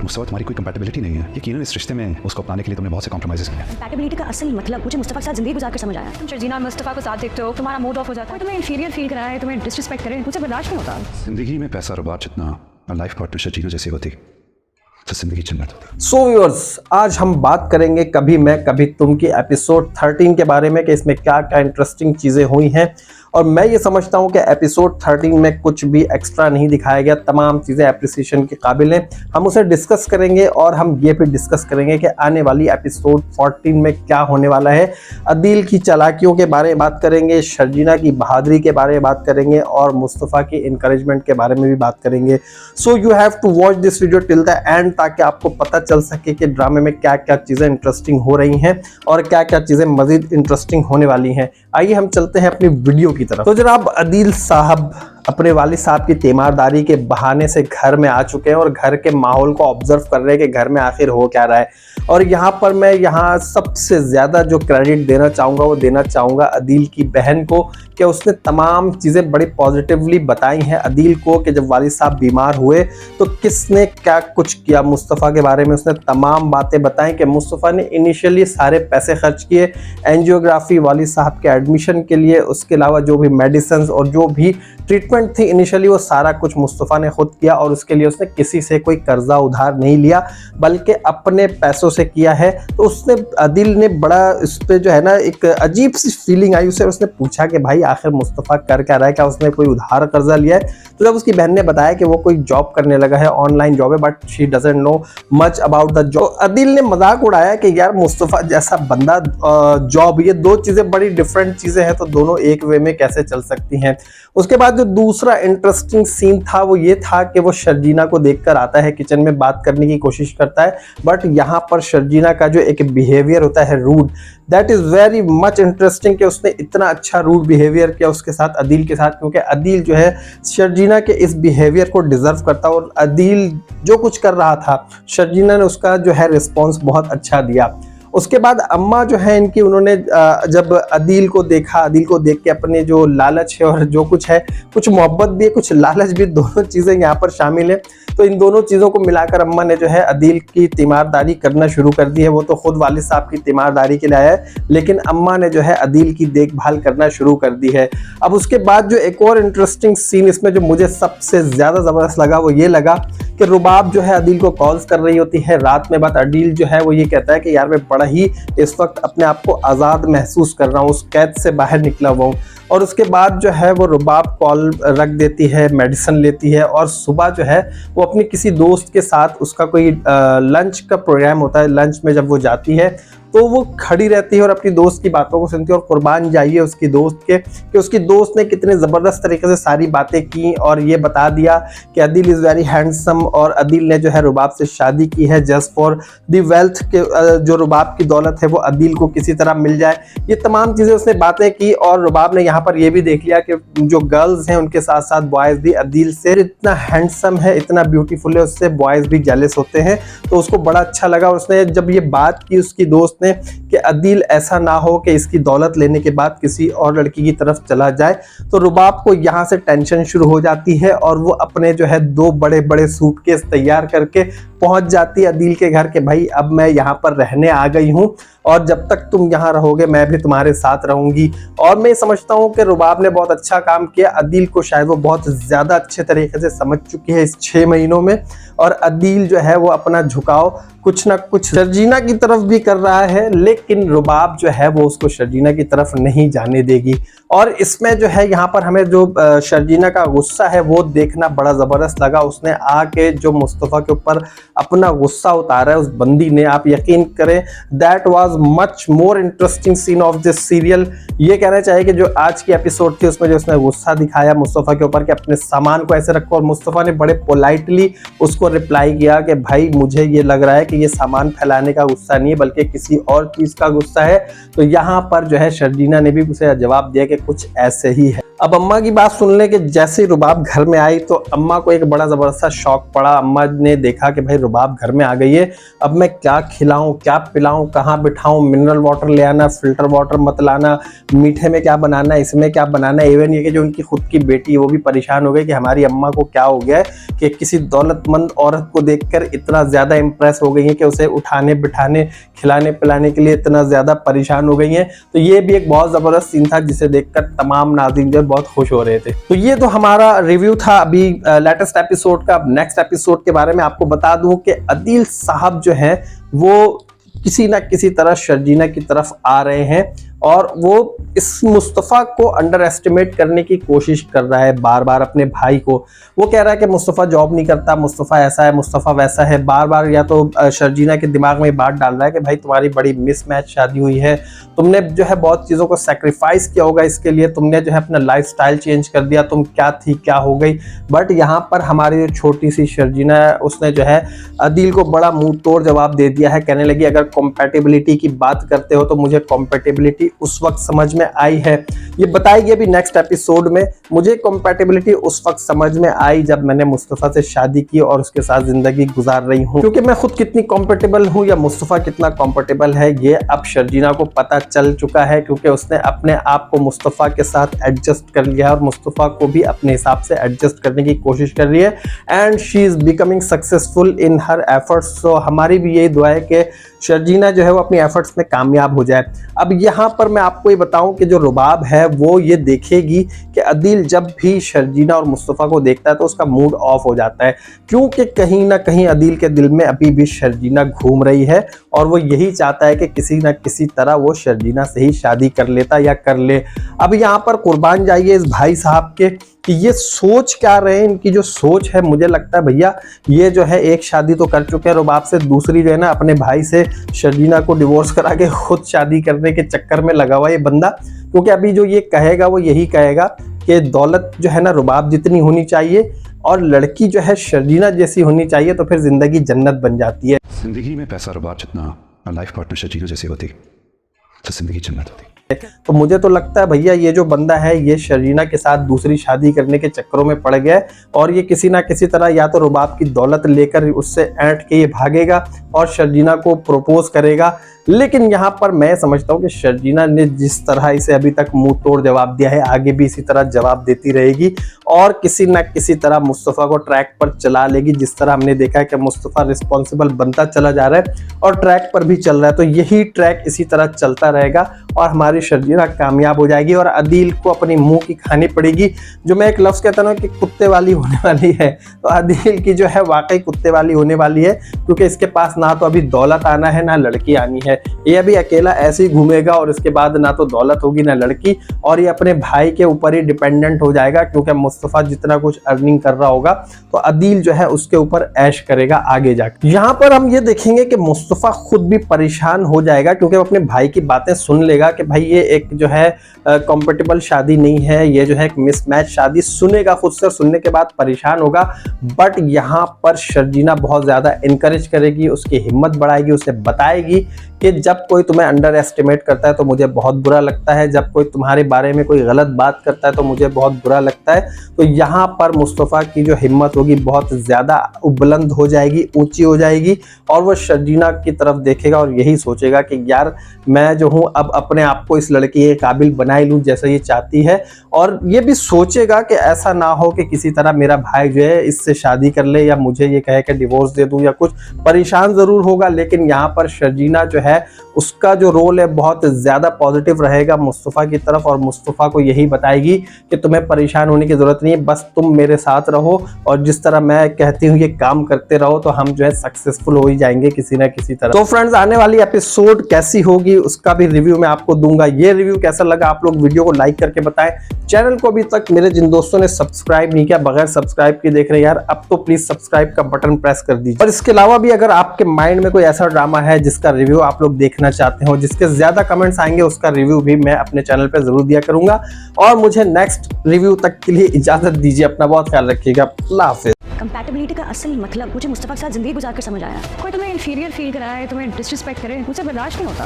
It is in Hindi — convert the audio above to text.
मुस्तफा तुम्हारी कोई कंपैटिबिलिटी नहीं है। यकीनन इस रिश्ते में उसको अपनाने के लिए तुमने बहुत से कॉम्प्रोमाइज़ किए। कंपैटिबिलिटी का असल मतलब मुझे मुस्तफा के साथ जिंदगी गुजार कर समझ आया। तुम शर्जीना और मुस्तफा को साथ देखते हो, तुम्हारा मूड ऑफ हो जाता है, तुम्हें इंफीरियर फील कराए, तुम्हें डिसरिस्पेक्ट करे, मुझे बर्दाश्त नहीं होता। जिंदगी में पैसा रुबाब जितना और लाइफ पार्टनर शर्जीना जैसी होती तो जिंदगी जन्नत होती। सो व्यूअर्स, आज हम बात करेंगे कभी मैं कभी तुम की एपिसोड 13 के बारे में कि इसमें क्या क्या इंटरेस्टिंग चीज़ें हुई हैं। और मैं ये समझता हूँ कि एपिसोड 13 में कुछ भी एक्स्ट्रा नहीं दिखाया गया, तमाम चीज़ें एप्रिसिएशन के काबिल हैं। हम उसे डिस्कस करेंगे और हम ये भी डिस्कस करेंगे कि आने वाली एपिसोड 14 में क्या होने वाला है। अदील की चालाकियों के बारे में बात करेंगे, शर्जीना की बहादुरी के बारे में बात करेंगे और मुस्तफ़ा की इंकरेजमेंट के बारे में भी बात करेंगे। So you have to watch this video till the end ताकि आपको पता चल सके कि ड्रामे में क्या क्या चीज़ें इंटरेस्टिंग हो रही हैं और क्या क्या चीज़ें मज़ीद इंटरेस्टिंग होने वाली हैं। आइए हम चलते हैं अपनी वीडियो की तरफ। तो जनाब, अदील साहब अपने वालिद साहब की तीमारदारी के बहाने से घर में आ चुके हैं और घर के माहौल को ऑब्जर्व कर रहे हैं कि घर में आखिर हो क्या रहा है। और यहाँ पर मैं सबसे ज़्यादा जो क्रेडिट देना चाहूँगा वो देना चाहूँगा अदील की बहन को कि उसने तमाम चीज़ें बड़ी पॉजिटिवली बताई हैं अदील को कि जब वालिद साहब बीमार हुए तो किसने क्या कुछ किया मुस्तफ़ा के बारे में। उसने तमाम बातें बताई कि मुस्तफ़ा ने इनिशियली सारे पैसे खर्च किए एंजियोग्राफी, वालिद साहब के एडमिशन के लिए, उसके अलावा जो भी मेडिसिन और जो भी ट्रीटमेंट थी इनिशियली वो सारा कुछ मुस्तफ़ा ने खुद किया और उसके लिए उसने किसी से कोई कर्जा उधार नहीं लिया बल्कि अपने पैसों से किया है। तो उसने अदील ने बड़ा इस पर जो है ना एक अजीब सी फीलिंग आई उसे। उसने पूछा कि भाई आखिर मुस्तफ़ा कर क्या रहा है, क्या उसने कोई उधार कर्जा लिया है। तो जब उसकी बहन ने बताया कि वो कोई जॉब करने लगा है, ऑनलाइन जॉब है, but she doesn't know much about the job. Adeel ने मजाक उड़ाया कि यार मुस्तफ़ा जैसा बंदा जॉब, ये दो चीज़ें बड़ी डिफरेंट चीज़ें हैं तो दोनों एक वे में कैसे चल सकती हैं। उसके बाद जो दूसरा इंटरेस्टिंग सीन था वो ये था कि वो शर्जीना को देखकर आता है, किचन में बात करने की कोशिश करता है, बट यहाँ पर शर्जीना का जो एक बिहेवियर होता है rude, that is very much interesting कि उसने इतना अच्छा रूड बिहेवियर किया उसके साथ, अदील के साथ, क्योंकि अदील जो है शर्जीना के इस बिहेवियर को डिजर्व करता और अदील जो कुछ कर रहा था शर्जीना ने उसका जो है रिस्पॉन्स बहुत अच्छा दिया। उसके बाद अम्मा जो है इनकी, उन्होंने जब अदील को देखा, अदील को देख के अपने जो लालच है और जो कुछ है, कुछ मोहब्बत भी है कुछ लालच भी, दोनों चीज़ें यहाँ पर शामिल है। तो इन दोनों चीज़ों को मिलाकर अम्मा ने जो है अदील की तीमारदारी करना शुरू कर दी है। वो तो खुद वालिद साहब की तीमारदारी के लिए आया है लेकिन अम्मा ने जो है अदील की देखभाल करना शुरू कर दी है। अब उसके बाद जो एक और इंटरेस्टिंग सीन इसमें जो मुझे सबसे ज़्यादा ज़बरदस्त लगा वो ये लगा कि रुबाब जो है अदील को कॉल्स कर रही होती है रात में। बात अदील जो है वो ये कहता है कि यार मैं बड़ा ही इस वक्त अपने आप को आज़ाद महसूस कर रहा हूँ, उस कैद से बाहर निकला हुआ हूँ। और उसके बाद जो है वो रुबाब कॉल रख देती है, मेडिसिन लेती है और सुबह जो है वो अपनी किसी दोस्त के साथ, उसका कोई लंच का प्रोग्राम होता है, लंच में जब वो जाती है तो वो खड़ी रहती है और अपनी दोस्त की बातों को सुनती है। और कुर्बान जाइए उसकी दोस्त के कि उसकी दोस्त ने कितने ज़बरदस्त तरीके से सारी बातें की और ये बता दिया कि अदील इज़ वेरी हैंडसम और अदील ने जो है रुबाब से शादी की है जस्ट फॉर दी वेल्थ के, जो रुबाब की दौलत है वो अदील को किसी तरह मिल जाए। ये तमाम चीज़ें उसने बातें की और रुबाब ने यहाँ पर ये भी देख लिया कि जो गर्ल्स हैं उनके साथ साथ बॉयज़ भी अदील से इतना हैंडसम है, इतना ब्यूटीफुल है, उससे बॉयज़ भी जेलस होते हैं। तो उसको बड़ा अच्छा लगा। उसने जब ये बात की उसकी दोस्त कि अदील ऐसा ना हो कि इसकी दौलत लेने के बाद किसी और लड़की की तरफ चला जाए, तो रुबाब को यहाँ से टेंशन शुरू हो जाती है और वो अपने जो है 2 बड़े बड़े सूटकेस तैयार करके पहुंच जाती है अदील के घर के भाई अब मैं यहाँ पर रहने आ गई हूँ और जब तक तुम यहाँ रहोगे मैं भी तुम्हारे साथ रहूंगी। और मैं समझता हूँ कि रुबाब ने बहुत अच्छा काम किया। अदील को शायद वो बहुत ज़्यादा अच्छे तरीके से समझ चुकी है इस 6 महीनों में और अदील जो है वो अपना झुकाव कुछ ना कुछ शर्जीना की तरफ भी कर रहा है लेकिन रुबाब जो है वो उसको शर्जीना की तरफ नहीं जाने देगी। और इसमें जो है यहाँ पर हमें जो शर्जीना का गुस्सा है वो देखना बड़ा ज़बरदस्त लगा। उसने आके जो मुस्तफ़ा के ऊपर अपना गुस्सा उतारा है उस बंदी ने, आप यकीन करें that was much more interesting scene of this serial. ये कहना चाहिए कि जो आज की एपिसोड थी उसमें जो उसने गुस्सा दिखाया मुस्तफ़ा के ऊपर कि अपने सामान को ऐसे रखो और मुस्तफ़ा ने बड़े पोलाइटली उसको रिप्लाई किया कि भाई मुझे ये लग रहा है कि ये सामान फैलाने का गुस्सा नहीं है बल्कि किसी और चीज़ का गुस्सा है। तो यहाँ पर जो है शर्जीना ने भी उसे जवाब दिया कि कुछ ऐसे ही है। अब अम्मा की बात सुनने के जैसे ही रुबाब घर में आई तो अम्मा को एक बड़ा ज़बरदस्त शौक पड़ा। अम्मा ने देखा कि भाई रुबाब घर में आ गई है, अब मैं क्या खिलाऊं, क्या पिलाऊं, कहाँ बिठाऊं, मिनरल वाटर ले आना, फिल्टर वाटर मत लाना, मीठे में क्या बनाना, इसमें क्या बनाना। इवन ये कि जो उनकी खुद की बेटी है वो भी परेशान हो गई कि हमारी अम्मा को क्या हो गया है कि किसी दौलतमंद औरत को देखकर इतना ज़्यादा इम्प्रेस हो गई है कि उसे उठाने बिठाने खिलाने पिलाने के लिए इतना ज़्यादा परेशान हो गई हैं। तो ये भी एक बहुत ज़बरदस्त सीन था जिसे देखकर तमाम नाज़रीन जो बहुत खुश हो रहे थे। तो ये तो हमारा रिव्यू था अभी लेटेस्ट एपिसोड का। नेक्स्ट एपिसोड के बारे में आपको बता दूं कि अदील साहब जो हैं वो किसी ना किसी तरह शर्जीना की तरफ आ रहे हैं और वो इस मुस्तफ़ा को अंडर एस्टिमेट करने की कोशिश कर रहा है बार बार अपने भाई को। वो कह रहा है कि मुस्तफ़ा जॉब नहीं करता, मुस्तफ़ा ऐसा है, मुस्तफ़ा वैसा है। बार बार या तो शर्जीना के दिमाग में बात डाल रहा है कि भाई तुम्हारी बड़ी मिसमैच शादी हुई है, तुमने जो है बहुत चीज़ों को सेक्रीफाइस किया होगा इसके लिए, तुमने जो है अपना लाइफस्टाइल चेंज कर दिया, तुम क्या थी क्या हो गई। बट यहाँ पर हमारी जो छोटी सी शर्जीना है उसने जो है अदील को बड़ा मुंह तोड़ जवाब दे दिया है। कहने लगी अगर कॉम्पैटिबिलिटी की बात करते हो तो मुझे कॉम्पैटिबिलिटी उस वक्त समझ में आई है, ये बताएगी अभी नेक्स्ट एपिसोड में। मुझे कॉम्पैटिबिलिटी उस वक्त समझ में आई जब मैंने मुस्तफ़ा से शादी की और उसके साथ जिंदगी गुजार रही हूँ। क्योंकि मैं खुद कितनी कॉम्पैटिबल हूँ या मुस्तफ़ा कितना कॉम्पैटिबल है ये अब शर्जीना को पता चल चुका है, क्योंकि उसने अपने आप को मुस्तफ़ा के साथ एडजस्ट कर लिया और मुस्तफ़ा को भी अपने हिसाब से एडजस्ट करने की कोशिश कर रही है। And she is becoming successful in her efforts. So हमारी भी यही दुआ है कि शर्जीना जो है वो अपनी एफर्ट्स में कामयाब हो जाए। अब यहाँ पर मैं आपको ये बताऊं कि जो रुबाब है वो ये देखेगी कि अदील जब भी शर्जीना और मुस्तफ़ा को देखता है तो उसका मूड ऑफ हो जाता है, क्योंकि कहीं ना कहीं अदील के दिल में अभी भी शर्जीना घूम रही है और वो यही चाहता है कि किसी ना किसी तरह वो शर्जीना से ही शादी कर लेता या कर ले। अब यहाँ पर कुर्बान जाइए इस भाई साहब के कि ये सोच क्या रहे हैं। इनकी जो सोच है मुझे लगता है भैया ये जो है एक शादी तो कर चुके हैं रुबाब से, दूसरी जो है ना अपने भाई से शर्जीना को डिवोर्स करा के खुद शादी करने के चक्कर में लगा हुआ ये बंदा। क्योंकि अभी जो ये कहेगा वो यही कहेगा कि दौलत जो है ना रुबाब जितनी होनी चाहिए और लड़की जो है शर्जीना जैसी होनी चाहिए, तो फिर जिंदगी जन्नत बन जाती है। जिंदगी में पैसा रुबाब जितना और लाइफ पार्टनर शर्जीना जैसी होती तो जिंदगी जन्नत होती। तो मुझे तो लगता है भैया ये जो बंदा है ये शर्जीना के साथ दूसरी शादी करने के चक्करों में पड़ गया है और ये किसी ना किसी तरह या तो रुबाब की दौलत लेकर उससे ऐंठ के ये भागेगा और शर्जीना को प्रपोज करेगा। लेकिन यहाँ पर मैं समझता हूँ कि शर्जीना ने जिस तरह इसे अभी तक मुंह तोड़ जवाब दिया है आगे भी इसी तरह जवाब देती रहेगी और किसी ना किसी तरह मुस्तफ़ा को ट्रैक पर चला लेगी। जिस तरह हमने देखा है कि मुस्तफ़ा रिस्पॉन्सिबल बनता चला जा रहा है और ट्रैक पर भी चल रहा है, तो यही ट्रैक इसी तरह चलता रहेगा और हमारी शर्जीना कामयाब हो जाएगी और अदील को अपनी मुंह की खानी पड़ेगी। जो मैं एक लफ्ज़ कहता हूँ कि कुत्ते वाली होने वाली है, तो अदील की जो है वाकई कुत्ते वाली होने वाली है, क्योंकि इसके पास ना तो अभी दौलत आना है ना लड़की आनी है। ये अभी अकेला ऐसे ही घूमेगा और इसके बाद ना तो दौलत होगी ना लड़की, और ये अपने भाई के ऊपर ही डिपेंडेंट हो जाएगा। क्योंकि मुस्तफ़ा जितना कुछ अर्निंग कर रहा होगा तो अदील जो है उसके ऊपर ऐश करेगा आगे जाकर। यहाँ पर हम ये देखेंगे कि मुस्तफ़ा खुद भी परेशान हो जाएगा, क्योंकि वो अपने भाई की बातें सुन लेगा कि भाई ये एक जो है कॉम्पेटेबल शादी नहीं है, ये जो है एक मिसमैच शादी। सुनेगा खुद से, सुनने के बाद परेशान होगा। बट यहाँ पर शर्जीना बहुत ज़्यादा इनकरेज करेगी, उसकी हिम्मत बढ़ाएगी, उसे बताएगी कि जब कोई तुम्हें अंडर एस्टिमेट करता है तो मुझे बहुत बुरा लगता है, जब कोई तुम्हारे बारे में कोई गलत बात करता है तो मुझे बहुत बुरा लगता है। तो यहाँ पर मुस्तफ़ा की जो हिम्मत होगी बहुत ज़्यादा बुलंद हो जाएगी, ऊंची हो जाएगी और वो शर्जीना की तरफ देखेगा और यही सोचेगा कि यार मैं जो हूँ अब अपने आप को इस लड़की के काबिल बना ही लूँ जैसा ये चाहती है। और ये भी सोचेगा कि ऐसा ना हो कि किसी तरह मेरा भाई जो है इससे शादी कर ले या मुझे ये कहे कि डिवोर्स दे दूँ या कुछ। परेशान ज़रूर होगा, लेकिन यहाँ पर शर्जीना जो है उसका जो रोल है बहुत ज़्यादा पॉजिटिव रहेगा मुस्तफ़ा की तरफ और मुस्तफ़ा को यही बताएगी कि तुम्हें परेशान होने की ज़रूरत नहीं है, बस तुम मेरे साथ रहो और जिस तरह मैं कहती हूँ ये काम करते रहो तो हम जो है सक्सेसफुल हो ही जाएंगे किसी ना किसी तरह। तो फ्रेंड्स आने वाली एपिसोड कैसी होगी उसका भी रिव्यू मैं आपको दूंगा। ये रिव्यू कैसा लगा आप लोग वीडियो को लाइक करके बताएं। चैनल को अभी तक मेरे जिन दोस्तों ने सब्सक्राइब नहीं किया, बगैर सब्सक्राइब के देख रहे हैं यार, अब तो प्लीज सब्सक्राइब का बटन प्रेस कर दीजिए। और इसके अलावा भी अगर आपके माइंड में कोई ऐसा ड्रामा है जिसका रिव्यू आप लोग देखना चाहते हो, जिसके ज्यादा कमेंट्स आएंगे उसका रिव्यू भी मैं अपने चैनल पे जरूर दिया करूंगा। और मुझे नेक्स्ट रिव्यू तक के लिए इजाजत दीजिए, अपना बहुत ख्याल रखिएगा। अल्लाह हाफिज़। कंपैटिबिलिटी का असल मतलब मुझे मुस्तफ़ा के साथ जिंदगी गुजार कर समझ आया। कोई तुम्हें इंफीरियर फील कराए, तुम्हें डिसरिस्पेक्ट करे, मुझसे बर्दाश्त नहीं होता।